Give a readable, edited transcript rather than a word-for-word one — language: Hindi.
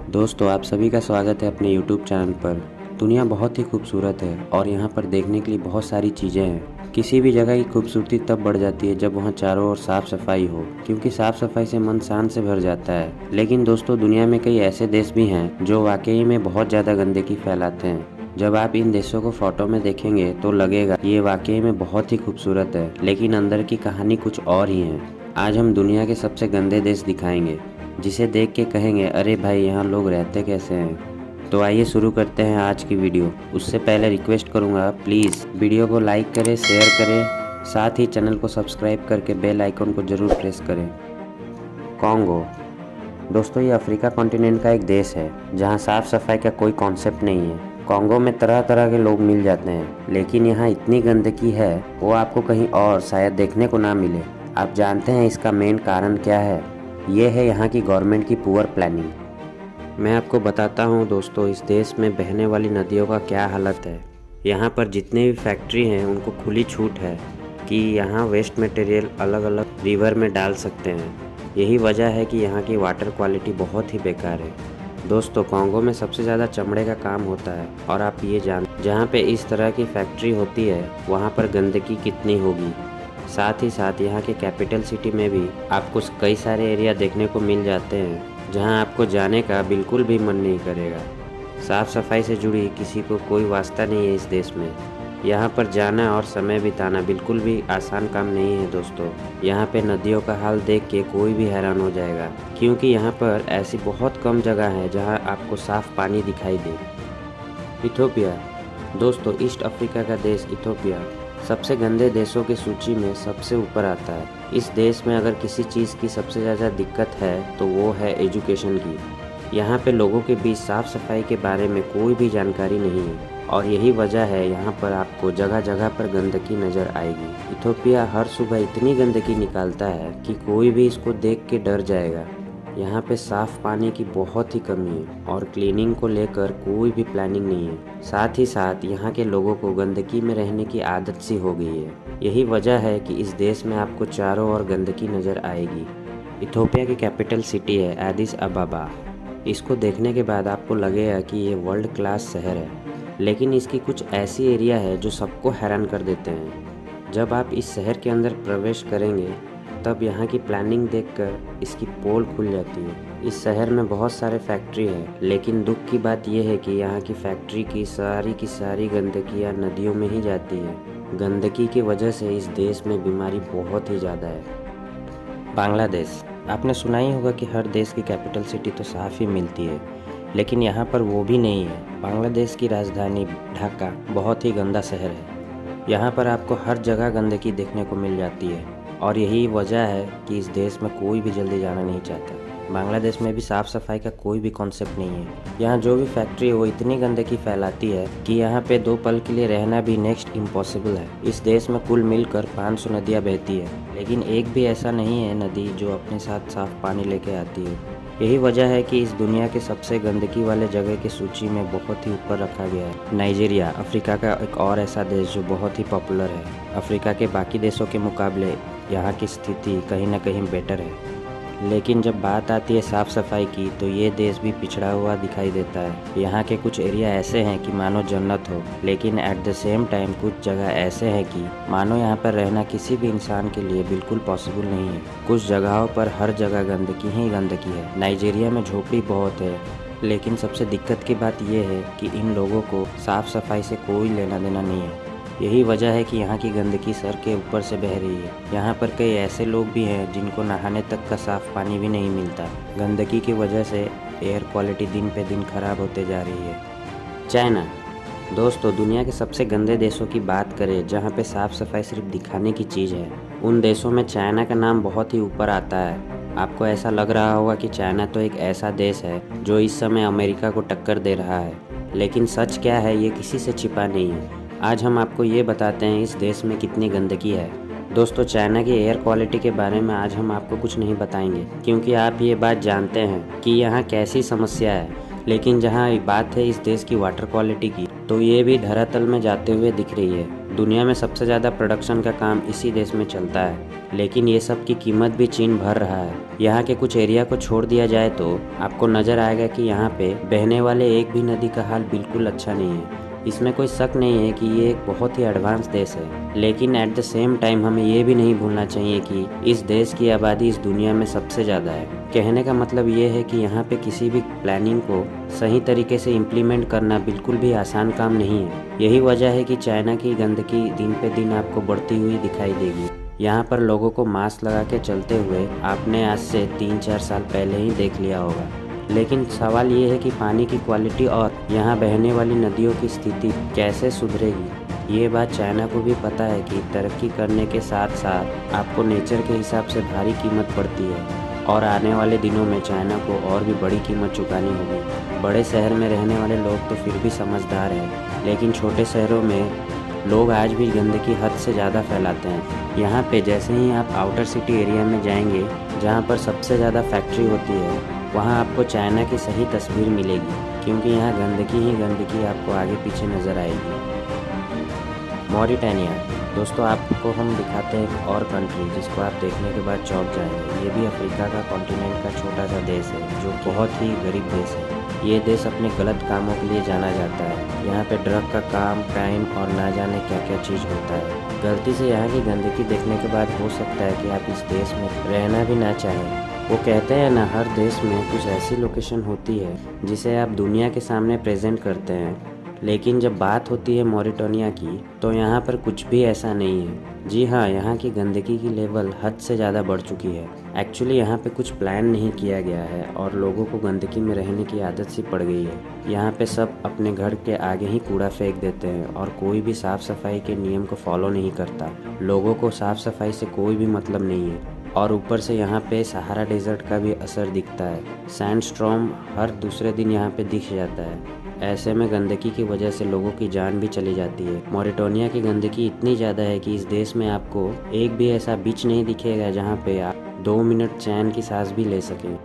दोस्तों, आप सभी का स्वागत है अपने YouTube चैनल पर। दुनिया बहुत ही खूबसूरत है और यहाँ पर देखने के लिए बहुत सारी चीज़ें हैं। किसी भी जगह की खूबसूरती तब बढ़ जाती है जब वहाँ चारों ओर साफ़ सफाई हो, क्योंकि साफ़ सफाई से मन शान से भर जाता है। लेकिन दोस्तों, दुनिया में कई ऐसे देश भी हैं जो वाकई में बहुत ज़्यादा गंदगी फैलाते हैं। जब आप इन देशों को फोटो में देखेंगे तो लगेगा कि ये वाकई में बहुत ही खूबसूरत है, लेकिन अंदर की कहानी कुछ और ही है। आज हम दुनिया के सबसे गंदे देश दिखाएंगे, जिसे देख के कहेंगे अरे भाई, यहाँ लोग रहते कैसे हैं। तो आइए शुरू करते हैं आज की वीडियो। उससे पहले रिक्वेस्ट करूँगा, प्लीज़ वीडियो को लाइक करें, शेयर करें, साथ ही चैनल को सब्सक्राइब करके बेल आइकन को ज़रूर प्रेस करें। कॉन्गो। दोस्तों, ये अफ्रीका कॉन्टिनेंट का एक देश है जहाँ साफ़ सफाई का कोई कॉन्सेप्ट नहीं है। कॉन्गो में तरह तरह के लोग मिल जाते हैं, लेकिन यहाँ इतनी गंदगी है वो आपको कहीं और शायद देखने को ना मिले। आप जानते हैं इसका मेन कारण क्या है? ये है यहाँ की गवर्नमेंट की पुअर प्लानिंग। मैं आपको बताता हूँ दोस्तों, इस देश में बहने वाली नदियों का क्या हालत है। यहाँ पर जितने भी फैक्ट्री हैं उनको खुली छूट है कि यहाँ वेस्ट मटेरियल अलग अलग रिवर में डाल सकते हैं। यही वजह है कि यहाँ की वाटर क्वालिटी बहुत ही बेकार है। दोस्तों, कॉन्गो में सबसे ज़्यादा चमड़े का काम होता है और आप ये जहाँ पे इस तरह की फैक्ट्री होती है वहाँ पर गंदगी कितनी होगी। साथ ही साथ यहाँ के कैपिटल सिटी में भी आपको कई सारे एरिया देखने को मिल जाते हैं जहाँ आपको जाने का बिल्कुल भी मन नहीं करेगा। साफ़ सफाई से जुड़ी किसी को कोई वास्ता नहीं है इस देश में। यहाँ पर जाना और समय बिताना बिल्कुल भी आसान काम नहीं है दोस्तों। यहाँ पे नदियों का हाल देख के कोई भी हैरान हो जाएगा, क्योंकि यहाँ पर ऐसी बहुत कम जगह है जहाँ आपको साफ़ पानी दिखाई दे। इथोपिया। दोस्तों, ईस्ट अफ्रीका का देश इथोपिया सबसे गंदे देशों की सूची में सबसे ऊपर आता है। इस देश में अगर किसी चीज़ की सबसे ज़्यादा दिक्कत है तो वो है एजुकेशन की। यहाँ पे लोगों के बीच साफ़ सफाई के बारे में कोई भी जानकारी नहीं है और यही वजह है यहाँ पर आपको जगह जगह पर गंदगी नज़र आएगी। इथोपिया हर सुबह इतनी गंदगी निकालता है कि कोई भी इसको देख के डर जाएगा। यहाँ पे साफ़ पानी की बहुत ही कमी है और क्लीनिंग को लेकर कोई भी प्लानिंग नहीं है। साथ ही साथ यहाँ के लोगों को गंदगी में रहने की आदत सी हो गई है। यही वजह है कि इस देश में आपको चारों ओर गंदगी नज़र आएगी। इथोपिया की कैपिटल सिटी है एडिस अबाबा। इसको देखने के बाद आपको लगेगा कि ये वर्ल्ड क्लास शहर है, लेकिन इसकी कुछ ऐसी एरिया है जो सबको हैरान कर देते हैं। जब आप इस शहर के अंदर प्रवेश करेंगे तब यहाँ की प्लानिंग देखकर इसकी पोल खुल जाती है। इस शहर में बहुत सारे फैक्ट्री है, लेकिन दुख की बात यह है कि यहाँ की फैक्ट्री की सारी गंदगियाँ नदियों में ही जाती है। गंदगी की वजह से इस देश में बीमारी बहुत ही ज़्यादा है। बांग्लादेश। आपने सुना ही होगा कि हर देश की कैपिटल सिटी तो साफ़ ही मिलती है, लेकिन यहाँ पर वो भी नहीं है। बांग्लादेश की राजधानी ढाका बहुत ही गंदा शहर है। यहाँ पर आपको हर जगह गंदगी देखने को मिल जाती है और यही वजह है कि इस देश में कोई भी जल्दी जाना नहीं चाहता। बांग्लादेश में भी साफ़ सफाई का कोई भी कॉन्सेप्ट नहीं है। यहाँ जो भी फैक्ट्री है वो इतनी गंदगी फैलाती है कि यहाँ पे 2 पल के लिए रहना भी नेक्स्ट इम्पॉसिबल है। इस देश में कुल मिलकर 500 नदियाँ बहती है, लेकिन एक भी ऐसा नहीं है नदी जो अपने साथ साफ पानी लेके आती है। यही वजह है कि इस दुनिया के सबसे गंदगी वाले जगह की सूची में बहुत ही ऊपर रखा गया है। नाइजीरिया, अफ्रीका का एक और ऐसा देश जो बहुत ही पॉपुलर है। अफ्रीका के बाकी देशों के मुकाबले यहाँ की स्थिति कहीं ना कहीं बेटर है, लेकिन जब बात आती है साफ़ सफाई की तो ये देश भी पिछड़ा हुआ दिखाई देता है। यहाँ के कुछ एरिया ऐसे हैं कि मानो जन्नत हो, लेकिन एट द सेम टाइम कुछ जगह ऐसे हैं कि मानो यहाँ पर रहना किसी भी इंसान के लिए बिल्कुल पॉसिबल नहीं है। कुछ जगहों पर हर जगह गंदगी ही गंदगी है। नाइजीरिया में झोपड़ी बहुत है, लेकिन सबसे दिक्कत की बात यह है कि इन लोगों को साफ़ सफाई से कोई लेना देना नहीं है। यही वजह है कि यहाँ की गंदगी सर के ऊपर से बह रही है। यहाँ पर कई ऐसे लोग भी हैं जिनको नहाने तक का साफ़ पानी भी नहीं मिलता। गंदगी की वजह से एयर क्वालिटी दिन पे दिन खराब होते जा रही है। चाइना। दोस्तों, दुनिया के सबसे गंदे देशों की बात करें जहाँ पे साफ़ सफाई सिर्फ दिखाने की चीज़ है, उन देशों में चाइना का नाम बहुत ही ऊपर आता है। आपको ऐसा लग रहा होगा कि चाइना तो एक ऐसा देश है जो इस समय अमेरिका को टक्कर दे रहा है, लेकिन सच क्या है ये किसी से छिपा नहीं है। आज हम आपको ये बताते हैं इस देश में कितनी गंदगी है। दोस्तों, चाइना की एयर क्वालिटी के बारे में आज हम आपको कुछ नहीं बताएंगे, क्योंकि आप ये बात जानते हैं कि यहाँ कैसी समस्या है। लेकिन जहाँ बात है इस देश की वाटर क्वालिटी की, तो ये भी धरातल में जाते हुए दिख रही है। दुनिया में सबसे ज़्यादा प्रोडक्शन का काम इसी देश में चलता है, लेकिन ये सब की कीमत भी चीन भर रहा है। यहाँ के कुछ एरिया को छोड़ दिया जाए तो आपको नज़र आएगा कि यहाँ पे बहने वाले एक भी नदी का हाल बिल्कुल अच्छा नहीं है। इसमें कोई शक नहीं है कि ये एक बहुत ही एडवांस देश है, लेकिन एट द सेम टाइम हमें ये भी नहीं भूलना चाहिए कि इस देश की आबादी इस दुनिया में सबसे ज़्यादा है। कहने का मतलब ये है कि यहाँ पे किसी भी प्लानिंग को सही तरीके से इम्प्लीमेंट करना बिल्कुल भी आसान काम नहीं है। यही वजह है कि चाइना की गंदगी दिन पे दिन आपको बढ़ती हुई दिखाई देगी। यहाँ पर लोगों को मास्क लगा के चलते हुए आपने आज से 3-4 साल पहले ही देख लिया होगा। लेकिन सवाल ये है कि पानी की क्वालिटी और यहाँ बहने वाली नदियों की स्थिति कैसे सुधरेगी। ये बात चाइना को भी पता है कि तरक्की करने के साथ साथ आपको नेचर के हिसाब से भारी कीमत पड़ती है और आने वाले दिनों में चाइना को और भी बड़ी कीमत चुकानी होगी। बड़े शहर में रहने वाले लोग तो फिर भी समझदार हैं, लेकिन छोटे शहरों में लोग आज भी गंदगी हद से ज़्यादा फैलाते हैं। यहाँ पे जैसे ही आप आउटर सिटी एरिया में जाएंगे, जहाँ पर सबसे ज़्यादा फैक्ट्री होती है, वहाँ आपको चाइना की सही तस्वीर मिलेगी, क्योंकि यहाँ गंदगी ही गंदगी आपको आगे पीछे नज़र आएगी। मॉरिटानिया दोस्तों, आपको हम दिखाते हैं एक और कंट्री जिसको आप देखने के बाद चौंक जाएंगे। ये भी अफ्रीका का कॉन्टिनेंट का छोटा सा देश है जो बहुत ही गरीब देश है। ये देश अपने गलत कामों के लिए जाना जाता है। यहाँ पे ड्रग का काम, क्राइम और ना जाने क्या क्या चीज़ होता है। गलती से यहाँ की गंदगी देखने के बाद हो सकता है कि आप इस देश में रहना भी ना चाहें। वो कहते हैं ना, हर देश में कुछ ऐसी लोकेशन होती है जिसे आप दुनिया के सामने प्रेजेंट करते हैं, लेकिन जब बात होती है मॉरिटानिया की तो यहाँ पर कुछ भी ऐसा नहीं है। जी हाँ, यहाँ की गंदगी की लेवल हद से ज़्यादा बढ़ चुकी है। एक्चुअली यहाँ पे कुछ प्लान नहीं किया गया है और लोगों को गंदगी में रहने की आदत सी पड़ गई है। यहाँ पे सब अपने घर के आगे ही कूड़ा फेंक देते हैं और कोई भी साफ़ सफाई के नियम को फॉलो नहीं करता। लोगों को साफ़ सफाई से कोई भी मतलब नहीं है और ऊपर से यहाँ पे सहारा डेजर्ट का भी असर दिखता है। सैंडस्टॉर्म हर दूसरे दिन यहाँ पे दिख जाता है। ऐसे में गंदगी की वजह से लोगों की जान भी चली जाती है। मॉरिटानिया की गंदगी इतनी ज़्यादा है कि इस देश में आपको एक भी ऐसा बीच नहीं दिखेगा जहाँ पे आप 2 मिनट चैन की सांस भी ले सकें।